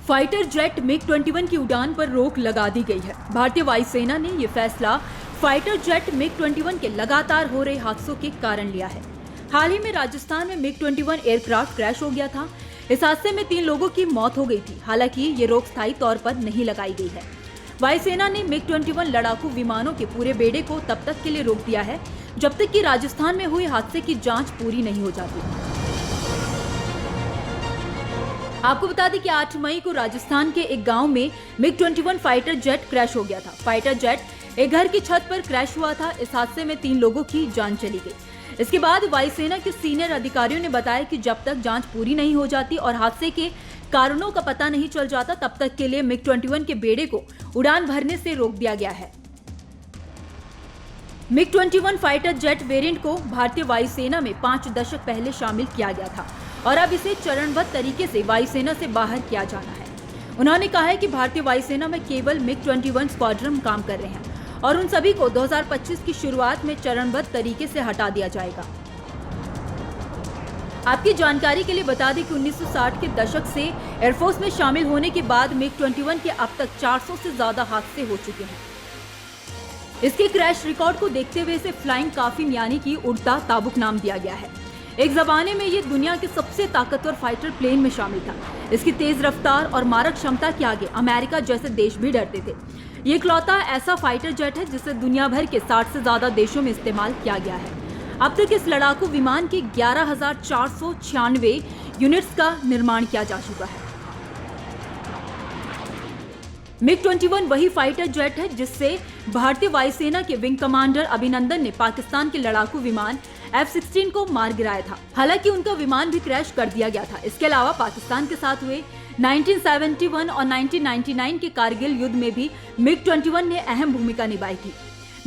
Fighter jet MiG-21 की उड़ान पर रोक लगा दी गई है। भारतीय वायुसेना ने यह फैसला फाइटर जेट MiG-21 के लगातार हो रहे हादसों के कारण लिया है। हाल ही में राजस्थान में MiG-21 एयरक्राफ्ट क्रैश हो गया था। इस हादसे में 3 लोगों की मौत हो गई थी। हालांकि ये रोक स्थायी तौर पर नहीं लगाई गई है। वायुसेना ने MiG-21 लड़ाकू विमानों के पूरे बेड़े को तब तक के लिए रोक दिया है जब तक कि राजस्थान में हुए हादसे की जांच पूरी नहीं हो जाती। आपको बता दें कि 8 मई को राजस्थान के एक गांव में MiG-21 फाइटर जेट क्रैश हो गया था। फाइटर जेट एक घर की छत पर क्रैश हुआ था। इस हादसे में 3 लोगों की जान चली गई। इसके बाद वायुसेना के सीनियर अधिकारियों ने बताया कि जब तक जांच पूरी नहीं हो जाती और हादसे के कारणों का पता नहीं चल जाता तब तक के लिए MiG-21 के बेड़े को उड़ान भरने से रोक दिया गया है। MiG-21 फाइटर जेट वेरिएंट को भारतीय वायुसेना में 5 दशक पहले शामिल किया गया था और अब इसे चरणबद्ध तरीके से वायुसेना से बाहर किया जाना है। उन्होंने कहा है कि भारतीय वायुसेना में केवल MiG-21 स्क्वाड्रन काम कर रहे हैं और उन सभी को 2025 की शुरुआत में चरणबद्ध तरीके से हटा दिया जाएगा। आपकी जानकारी के लिए बता दें कि 1960 के दशक से एयरफोर्स में शामिल होने के बाद MiG-21 के अब तक 400 से ज्यादा हादसे हो चुके हैं। इसके क्रैश रिकॉर्ड को देखते हुए इसे फ्लाइंग काफिन यानी कि उड़ता ताबुक नाम दिया गया है। एक जमाने में ये दुनिया के सबसे ताकतवर फाइटर प्लेन में शामिल था। इसकी तेज रफ्तार और मारक क्षमता के आगे अमेरिका जैसे देश भी डरते थे। ये इकलौता ऐसा फाइटर जेट है जिसे दुनिया भर के 60 से ज्यादा देशों में इस्तेमाल किया गया है। अब तक इस लड़ाकू विमान की 11,496 यूनिट्स का निर्माण किया जा चुका है। MiG-21 वही फाइटर जेट है जिससे भारतीय वायुसेना के विंग कमांडर अभिनंदन ने पाकिस्तान के लड़ाकू विमान F-16 को मार गिराया था। हालांकि उनका विमान भी क्रैश कर दिया गया था। इसके अलावा पाकिस्तान के साथ हुए 1971 और 1999 के कारगिल युद्ध में भी MiG-21 ने अहम भूमिका निभाई थी।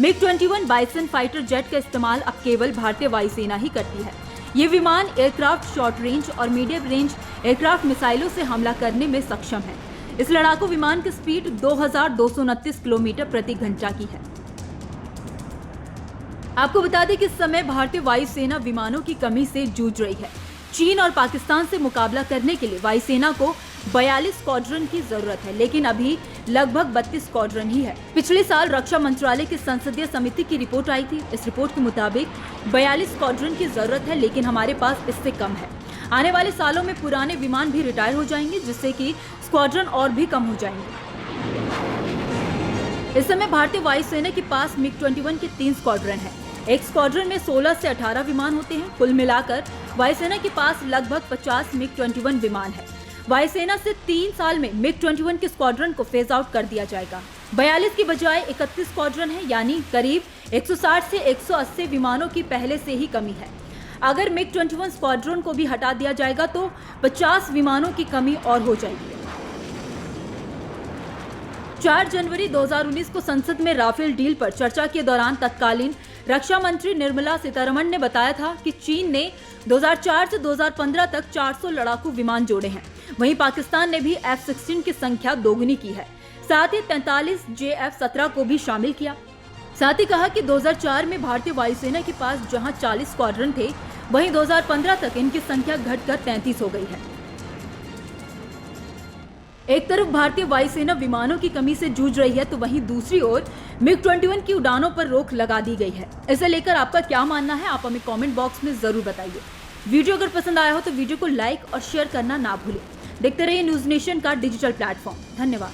MiG-21 बाइसन फाइटर जेट का इस्तेमाल अब केवल भारतीय वायुसेना ही करती है। ये विमान एयरक्राफ्ट शॉर्ट रेंज और मीडियम रेंज एयरक्राफ्ट मिसाइलों से हमला करने में सक्षम है। इस लड़ाकू विमान की स्पीड 2229 किलोमीटर प्रति घंटा की है। आपको बता दें कि इस समय भारतीय वायुसेना विमानों की कमी से जूझ रही है। चीन और पाकिस्तान से मुकाबला करने के लिए वायुसेना को 42 स्क्वाड्रन की जरूरत है, लेकिन अभी लगभग 32 स्क्वाड्रन ही है। पिछले साल रक्षा मंत्रालय की संसदीय समिति की रिपोर्ट आई थी। इस रिपोर्ट के मुताबिक 42 स्क्वाड्रन की जरूरत है, लेकिन हमारे पास इससे कम है। आने वाले सालों में पुराने विमान भी रिटायर हो जाएंगे, जिससे कि स्क्वाड्रन और भी कम हो जाएंगे। इस समय भारतीय वायुसेना के पास MiG-21 के 3 स्क्वाड्रन हैं। एक स्क्वाड्रन में 16 से 18 विमान होते हैं। कुल मिलाकर वायुसेना के पास लगभग 50 MiG-21 विमान है। वायुसेना से 3 साल में MiG-21 के स्क्वाड्रन को फेज आउट कर दिया जाएगा। 42 की बजाय 31 स्क्वाड्रन है, यानी करीब 160 से 180 विमानों की पहले से ही कमी है। अगर MiG-21 स्क्वाड्रन को भी हटा दिया जाएगा तो 50 विमानों की कमी और हो जाएगी। 4 जनवरी 2019 को संसद में राफेल डील पर चर्चा के दौरान तत्कालीन रक्षा मंत्री निर्मला सीतारमण ने बताया था कि चीन ने 2004 से 2015 तक 400 लड़ाकू विमान जोड़े हैं। वहीं पाकिस्तान ने भी F-16 की संख्या दोगुनी की है। साथ ही 43 JF-17 को भी शामिल किया। साथ ही कहा कि 2004 में भारतीय वायुसेना के पास जहां 40 स्क्वाड्रन थे, वहीं 2015 तक इनकी संख्या घटकर 33 हो गई है। एक तरफ भारतीय वायुसेना विमानों की कमी से जूझ रही है, तो वहीं दूसरी ओर MiG-21 की उड़ानों पर रोक लगा दी गई है। इसे लेकर आपका क्या मानना है, आप हमें कमेंट बॉक्स में जरूर बताइए। वीडियो अगर पसंद आया हो तो वीडियो को लाइक और शेयर करना ना भूलें। देखते रहिए न्यूज नेशन का डिजिटल प्लेटफॉर्म। धन्यवाद।